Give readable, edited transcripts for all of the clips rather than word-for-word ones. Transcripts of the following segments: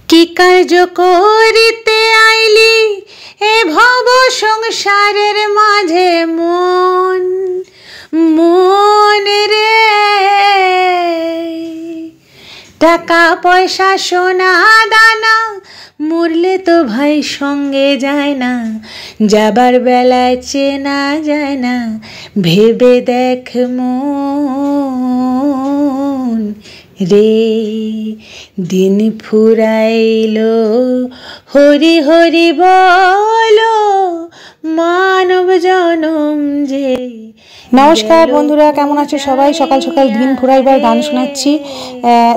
কি কার্য করিতে আইলি এ ভব সংসারের মাঝে মন মন রে। টাকা পয়সা সোনা দানা মরলে তো ভাই সঙ্গে যায় না, যাবার বেলায় চেনা যায় না, ভেবে দেখ মন রে। দিন ফুরাইলো হরি হরি বলো মানব জনম যে। নমস্কার বন্ধুরা, কেমন আছো সবাই? সকাল সকাল দিন ফুরাইবার গান শোনাচ্ছি।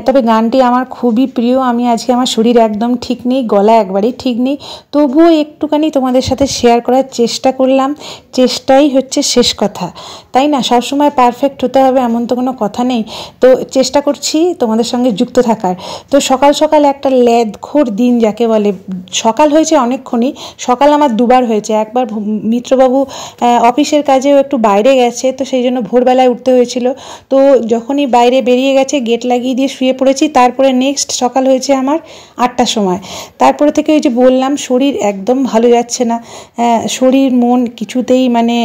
তবে গানটি আমার খুবই প্রিয়। আমি আজকে আমার শরীর একদম ঠিক নেই, গলা একবারেই ঠিক নেই, তবুও একটুখানি তোমাদের সাথে শেয়ার করার চেষ্টা করলাম। চেষ্টাই হচ্ছে শেষ কথা, তাই না? সবসময় পারফেক্ট হতে হবে এমন তো কোনো কথা নেই। তো চেষ্টা করছি তোমাদের সঙ্গে যুক্ত থাকার। তো সকাল সকাল একটা লেদখোর দিন যাকে বলে। সকাল হয়েছে অনেকক্ষণই, সকাল আমার দুবার হয়েছে। একবার মিত্রবাবু অফিসের কাজেও একটু বাইরে গেছে, তো সেই জন্য ভোরবেলায় উঠতে হয়েছিল। তো যখনই বাইরে বেরিয়ে গেছে গেট লাগিয়ে দিয়ে শুয়ে পড়েছি। তারপরে নেক্সট সকাল হয়েছে আমার 8টার সময়। তারপরে থেকে ওই যে বললাম শরীর একদম ভালো যাচ্ছে না, শরীর মন কিছুতেই মানে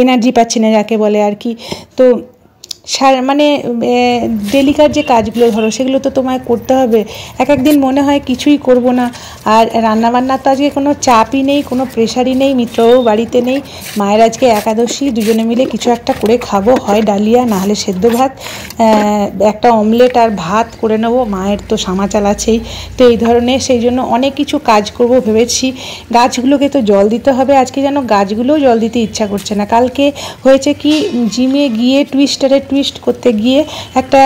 এনার্জি পাচ্ছি না যাকে বলে আর কি। তো মানে ডেলিকার যে কাজগুলো ধরো সেগুলো তো তোমায় করতে হবে। এক একদিন মনে হয় কিছুই করব না। আর রান্নাবান্নার তো আজকে কোনো চাপই নেই, কোনো প্রেশারই নেই, মিত্রও বাড়িতে নেই। মায়ের আজকে একাদশী, দুজনে মিলে কিছু একটা করে খাবো, হয় ডালিয়া না হলে সেদ্ধ ভাত, একটা অমলেট আর ভাত করে নেবো। মায়ের তো সামাচাল আছেই, তো এই ধরনের সেই জন্য অনেক কিছু কাজ করব ভেবেছি। গাছগুলোকে তো জল দিতে হবে। আজকে যেন গাছগুলোও জল দিতে ইচ্ছা করছে না। কালকে হয়েছে কি, জিমে গিয়ে টুইস্ট করতে গিয়ে একটা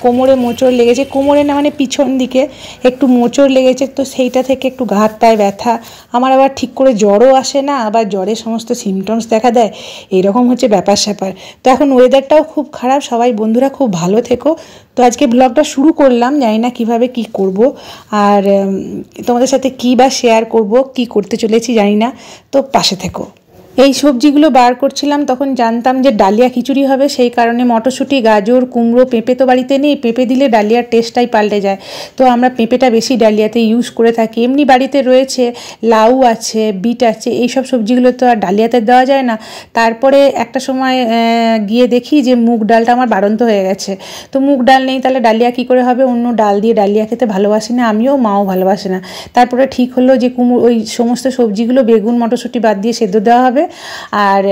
কোমরে মোচড় লেগেছে। কোমরে না মানে পিছন দিকে একটু মোচড় লেগেছে, তো সেইটা থেকে একটু ঘাট পায় ব্যথা। আমার আবার ঠিক করে জ্বরও আসে না, আবার জ্বরের সমস্ত সিমটমস দেখা দেয়, এইরকম হচ্ছে ব্যাপার স্যাপার। তো এখন ওয়েদারটাও খুব খারাপ। সবাই বন্ধুরা খুব ভালো থেকো। তো আজকে ব্লগটা শুরু করলাম, জানি না কীভাবে কী করব আর তোমাদের সাথে কী বা শেয়ার করব, কী করতে চলেছি জানি না। তো পাশে থেকো। এই সবজিগুলো বার করছিলাম, তখন জানতাম যে ডালিয়া খিচুড়ি হবে, সেই কারণে মটরশুঁটি, গাজর, কুমড়ো, পেঁপে তো বাড়িতে নেই। পেঁপে দিলে ডালিয়ার টেস্টটাই পাল্টে যায়, তো আমরা পেঁপেটা বেশি ডালিয়াতে ইউজ করে থাকি। এমনি বাড়িতে রয়েছে লাউ আছে, বিট আছে, এইসব সবজিগুলো তো আর ডালিয়াতে দেওয়া যায় না। তারপরে একটা সময় গিয়ে দেখি যে মুগ ডালটা আমার বাড়ন্ত হয়ে গেছে। তো মুগ ডাল নেই, তাহলে ডালিয়া কী করে হবে? অন্য ডাল দিয়ে ডালিয়া খেতে ভালোবাসি না আমিও, মাও ভালোবাসে না। তারপরে ঠিক হলো যে ওই সমস্ত সবজিগুলো বেগুন মটরশুঁটি বাদ দিয়ে সেদ্ধ দেওয়া হবে, আর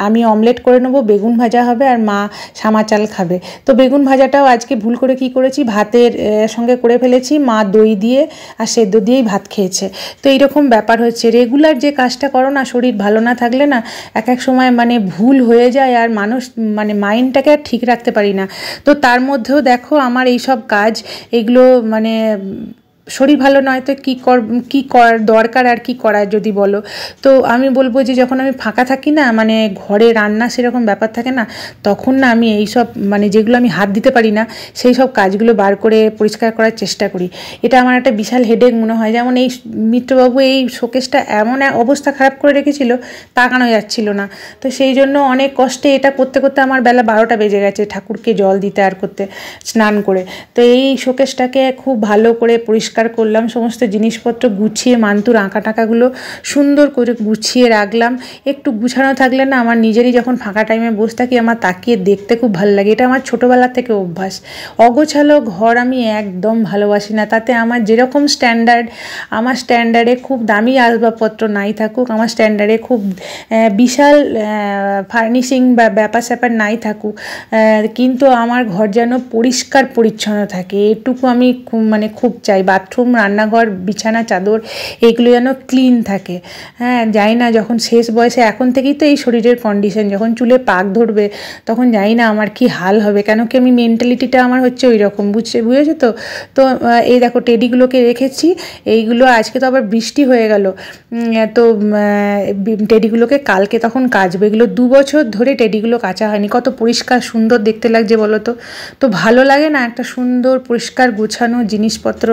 আমি অমলেট করে নেবো, বেগুন ভাজা হবে, আর মা সামা চাল খাবে। তো বেগুন ভাজাটাও আজকে ভুল করে কি করেছি, ভাতের সঙ্গে করে ফেলেছি। মা দই দিয়ে আর সেদ্ধ দিয়েই ভাত খেয়েছে। তো এইরকম ব্যাপার হচ্ছে। রেগুলার যে কাজটা করো না, শরীর ভালো না থাকলে না এক এক সময় মানে ভুল হয়ে যায়, আর মানুষ মানে মাইন্ডটাকে আর ঠিক রাখতে পারি না। তো তার মধ্যেও দেখো আমার এই সব কাজ, এগুলো মানে শরীর ভালো নয় তো কী করার দরকার আর কি করার যদি বলো। তো আমি বলবো যে যখন আমি ফাঁকা থাকি না, মানে ঘরে রান্না সেরকম ব্যাপার থাকে না, তখন না আমি এই সব মানে যেগুলো আমি হাত দিতে পারি না সেই সব কাজগুলো বার করে পরিষ্কার করার চেষ্টা করি। এটা আমার একটা বিশাল হেডেক মনে হয়। যেমন এই মিত্রবাবু এই শোকেসটা এমন অবস্থা খারাপ করে রেখেছিল, তাকানো যাচ্ছিল না। তো সেই জন্য অনেক কষ্টে এটা করতে করতে আমার বেলা 12টা বেজে গেছে, ঠাকুরকে জল দিতে আর করতে, স্নান করে। তো এই শোকেসটাকে খুব ভালো করে পরিষ্কার করলাম, সমস্ত জিনিসপত্র গুছিয়ে, মান্তুর আঁকা টাকাগুলো সুন্দর করে গুছিয়ে রাখলাম। একটু গুছানো থাকলে না আমার নিজেরই যখন ফাঁকা টাইমে বসে থাকি আমার তাকিয়ে দেখতে খুব ভালো লাগে। এটা আমার ছোটোবেলা থেকে অভ্যাস। অগোছালো ঘর আমি একদম ভালোবাসি না। তাতে আমার যেরকম স্ট্যান্ডার্ড, আমার স্ট্যান্ডার্ডে খুব দামি আসবাবপত্র নাই থাকুক, আমার স্ট্যান্ডার্ডে খুব বিশাল ফার্নিশিং বা ব্যাপার স্যাপার নাই থাকুক, কিন্তু আমার ঘর যেন পরিষ্কার পরিচ্ছন্ন থাকে, এটুকু আমি মানে খুব চাই। বাথরুম, রান্নাঘর, বিছানা, চাদর এগুলো যেন ক্লিন থাকে। হ্যাঁ, জানি না যখন শেষ বয়সে, এখন থেকেই তো এই শরীরের কন্ডিশন, যখন চুলে পাক ধরবে তখন জানি না আমার কি হাল হবে। কেন কি আমি মেন্টালিটিটা আমার হচ্ছে ওই রকম, বুঝেছো তো? তো এই দেখো টেডিগুলোকে রেখেছি, এইগুলো আজকে তো আবার বৃষ্টি হয়ে গেল, তো টেডিগুলোকে কালকে তখন কাচবো। এগুলো 2 বছর ধরে টেডিগুলো কাচা হয়নি। কত পরিষ্কার সুন্দর দেখতে লাগছে বলো তো? তো ভালো লাগে না একটা সুন্দর পরিষ্কার গোছানো জিনিসপত্র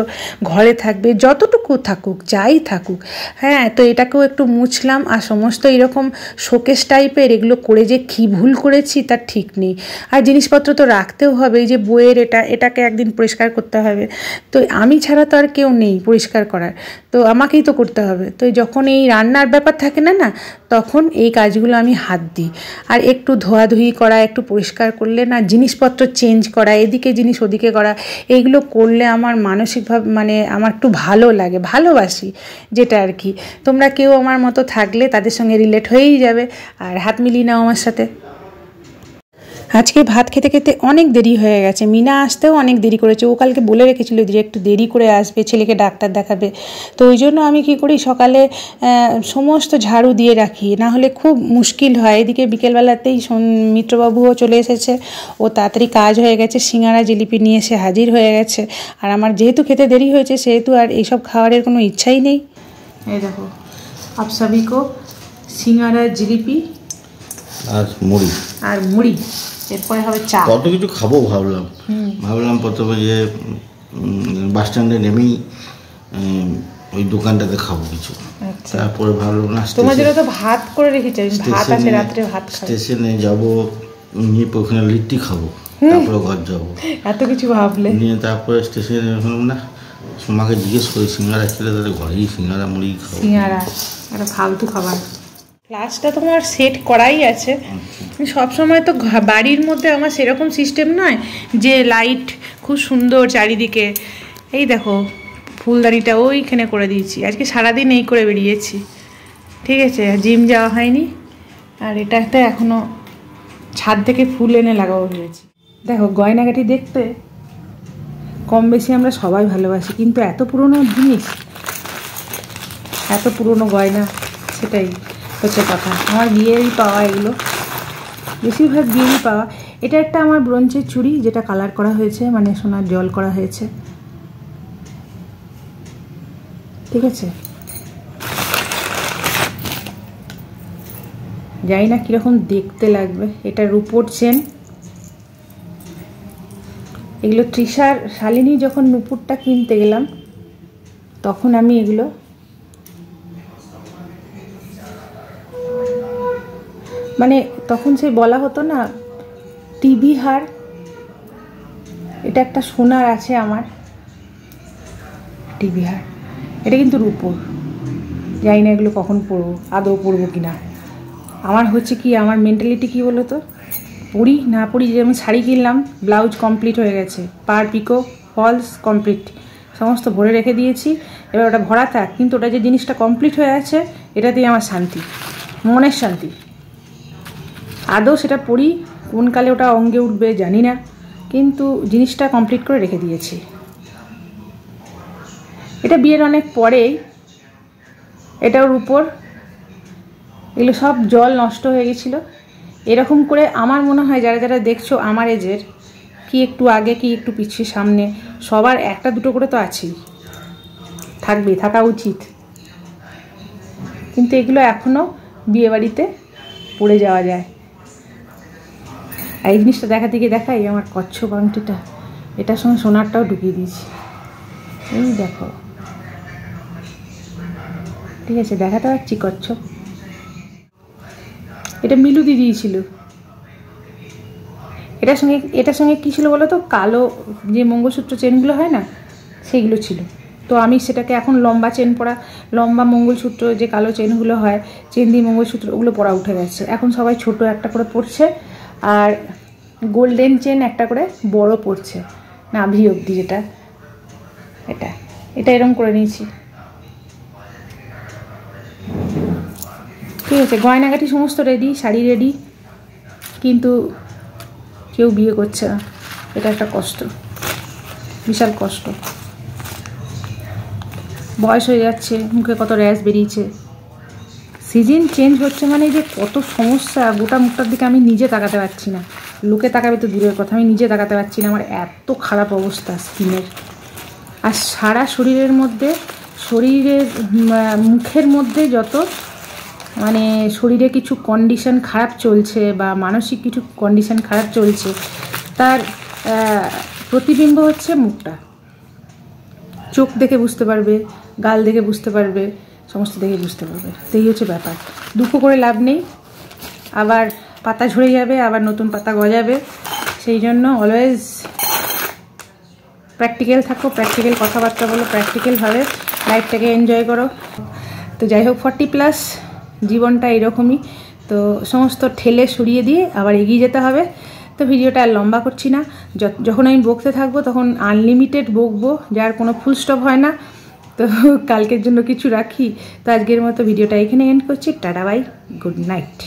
ঘরে থাকবে, যতটুকু থাকুক যাই থাকুক, হ্যাঁ। তো এটাকেও একটু মুছলাম। আর সমস্ত এরকম শোকেস টাইপের এগুলো করে যে কী ভুল করেছি তার ঠিক নেই। আর জিনিসপত্র তো রাখতেও হবে, এই যে বইয়ের এটাকে একদিন পরিষ্কার করতে হবে। তো আমি ছাড়া তো আর কেউ নেই পরিষ্কার করার, তো আমাকেই তো করতে হবে। তো যখন এই রান্নার ব্যাপার থাকে না না, তখন এই কাজগুলো আমি হাত দিই। আর একটু ধোয়াধুয়ি করা, একটু পরিষ্কার করলে না, জিনিসপত্র চেঞ্জ করা, এদিকে জিনিস ওদিকে করা, এইগুলো করলে আমার মানসিকভাবে মানে আমার একটু ভালো লাগে, ভালোবাসি যেটা আর কি। তোমরা কেউ আমার মতো থাকলে তাদের সঙ্গে রিলেট হয়েই যাবে, আর হাত মিলিয়ে নাও আমার সাথে। আজকে ভাত খেতে খেতে অনেক দেরি হয়ে গেছে। মিনা আসতেও অনেক দেরি করেছে। ও কালকে বলে রেখেছিল যে একটু দেরি করে আসবে, ছেলেকে ডাক্তার দেখাবে। তো ওই জন্য আমি কী করি, সকালে সমস্ত ঝাড়ু দিয়ে রাখি, না হলে খুব মুশকিল হয়। এদিকে বিকেলবেলাতেই মিত্রবাবুও চলে এসেছে, ও তাড়াতাড়ি কাজ হয়ে গেছে, সিঙ্গারা জিলিপি নিয়ে এসে হাজির হয়ে গেছে। আর আমার যেহেতু খেতে দেরি হয়েছে, সেহেতু আর এইসব খাবারের কোনো ইচ্ছাই নেই। এই দেখো, আপ সবই কো সিঙ্গারা জিলিপি আর মুড়ি, এরপরে হবে চা। কত কিছু খাবো ভাবলাম প্রথমে যে বাস স্ট্যান্ডে নেমেই ওই দোকানটাতে খাবো কিছু। তারপরে ভাবলাম না, তোমার জন্য তো ভাত করে রেখেছি, ভাত আছে রাত্রে, ভাত স্টেশনে যাবো, নিয়ে ওখানে লিট্টি খাবো, তারপরে ঘর যাবো, এত কিছু ভাবলে নিয়ে তারপরে স্টেশনে না সোমাকে জিজ্ঞেস করি সিঙ্গারা খেলে, তাহলে ঘরেই সিঙ্গারা মুড়ি খাবো। সিঙ্গারা একটা ফালতু খাবার। ক্লাসটা তোমার সেট করাই আছে। সবসময় তো বাড়ির মধ্যে আমার সেরকম সিস্টেম নয় যে লাইট খুব সুন্দর চারিদিকে। এই দেখো ফুলদানিটা ওইখানে করে দিয়েছি, আজকে সারাদিন এই করে বেরিয়েছি, ঠিক আছে। জিম যাওয়া হয়নি। আর এটাতে এখনও ছাদ থেকে ফুল এনে লাগাবো ভেবেছি। দেখো গয়নাগাটি দেখতে কম বেশি আমরা সবাই ভালোবাসি, কিন্তু এত পুরনো জিনিস, এত পুরনো গয়না, সেটাই হচ্ছে কথা। আমার বিয়েরই পাওয়া এগুলো, বেশিরভাগ বিয়েরই পাওয়া। এটা একটা আমার ব্রোঞ্জের চুড়ি, যেটা কালার করা হয়েছে, মানে সোনার জল করা হয়েছে, ঠিক আছে। জানি না কীরকম দেখতে লাগবে। এটা রূপোর চেন। এগুলো তৃষার শালিনী যখন নুপুরটা কিনতে গেলাম, তখন আমি এগুলো মানে তখন সে বলা হতো না টিভি হার, এটা একটা সোনার আছে আমার টিভি হার, এটা কিন্তু রূপোর। জানি না এগুলো কখন পরবো, আদৌ পরবো কিনা। আমার হচ্ছে কি, আমার মেন্টালিটি কী বলো তো, পরি না পরি, যে আমি শাড়ি কিনলাম, ব্লাউজ কমপ্লিট হয়ে গেছে, পার পিকো ফলস কমপ্লিট, সমস্ত ভরে রেখে দিয়েছি। এবার ওটা ভরা থাক, কিন্তু ওটা যে জিনিসটা কমপ্লিট হয়ে আছে, এটাতেই আমার শান্তি, মনের শান্তি। আদৌ সেটা পরি, কোন কালে ওটা অঙ্গে উঠবে জানি না, কিন্তু জিনিসটা কমপ্লিট করে রেখে দিয়েছি। এটা বিয়ের অনেক পরেই, এটার উপর এগুলো সব জল নষ্ট হয়ে গেছিলো। এরকম করে আমার মনে হয় যারা যারা দেখছো আমার এজের, কি একটু আগে কি একটু পিছিয়ে সামনে, সবার একটা দুটো করে তো আছেই, থাকবেই, থাকা উচিত। কিন্তু এগুলো এখনও বিয়েবাড়িতে পড়ে যাওয়া যায়। আর এই জিনিসটা দেখা থেকে দেখাই, আমার কচ্ছপ আংটিটা, এটার সঙ্গে সোনারটাও ঢুকিয়ে দিয়েছি। এই দেখো, ঠিক আছে, দেখাতে পারছি কচ্ছপ। এটা মিলুদি দিয়েছিল। এটার সঙ্গে কী ছিল বলো তো, কালো যে মঙ্গলসূত্র চেনগুলো হয় না, সেগুলো ছিল। তো আমি সেটাকে এখন লম্বা চেন পরা, লম্বা মঙ্গলসূত্র যে কালো চেনগুলো হয়, চেন দিয়ে মঙ্গলসূত্র, ওগুলো পরা উঠে গেছে। এখন সবাই ছোট একটা করে পরছে, আর গোল্ডেন চেন একটা করে বড় পরছে, নাভি অবধি, যেটা এটা এরকম করে নিয়েছি, ঠিক আছে। গয়নাগাটি সমস্ত রেডি, শাড়ি রেডি, কিন্তু কেউ বিয়ে করছে না। এটা একটা কষ্ট, বিশাল কষ্ট। বয়স হয়ে যাচ্ছে, মুখে কত র্যাশ বেরিয়েছে, সিজন চেঞ্জ হচ্ছে, মানে যে কত সমস্যা। গোটা মুখটার দিকে আমি নিজে তাকাতে পারছি না, লোকে তাকাবে তো দূরের কথা, আমি নিজে তাকাতে পারছি না। আমার এত খারাপ অবস্থা স্কিনের, আর সারা শরীরের মধ্যে, শরীরের মুখের মধ্যে যত মানে শরীরে কিছু কন্ডিশন খারাপ চলছে বা মানসিক কিছু কন্ডিশন খারাপ চলছে, তার প্রতিবিম্ব হচ্ছে মুখটা। চোখ দেখে বুঝতে পারবে, গাল দেখে বুঝতে পারবে, সমস্ত দেখে বুঝতে পারবে। তো এই হচ্ছে ব্যাপার। দুঃখ করে লাভ নেই, আবার পাতা ঝরে যাবে, আবার নতুন পাতা গজাবে। সেই জন্য অলওয়েজ প্র্যাকটিক্যাল থাকো, প্র্যাকটিক্যাল কথাবার্তা বলো, প্র্যাকটিক্যালভাবে লাইফটাকে এনজয় করো। তো যাই হোক, 40+ জীবনটা এরকমই। তো সমস্ত ঠেলে সরিয়ে দিয়ে আবার এগিয়ে যেতে হবে। তো ভিডিওটা আর লম্বা করছি না, যখন আমি বকতে থাকবো তখন আনলিমিটেড বকবো, যার কোনো ফুল স্টপ হয় না। তো কালকের জন্য কিছু রাখি। তো আজকের মতো ভিডিওটা এখানে এন্ড করছি। Tata bye, good night.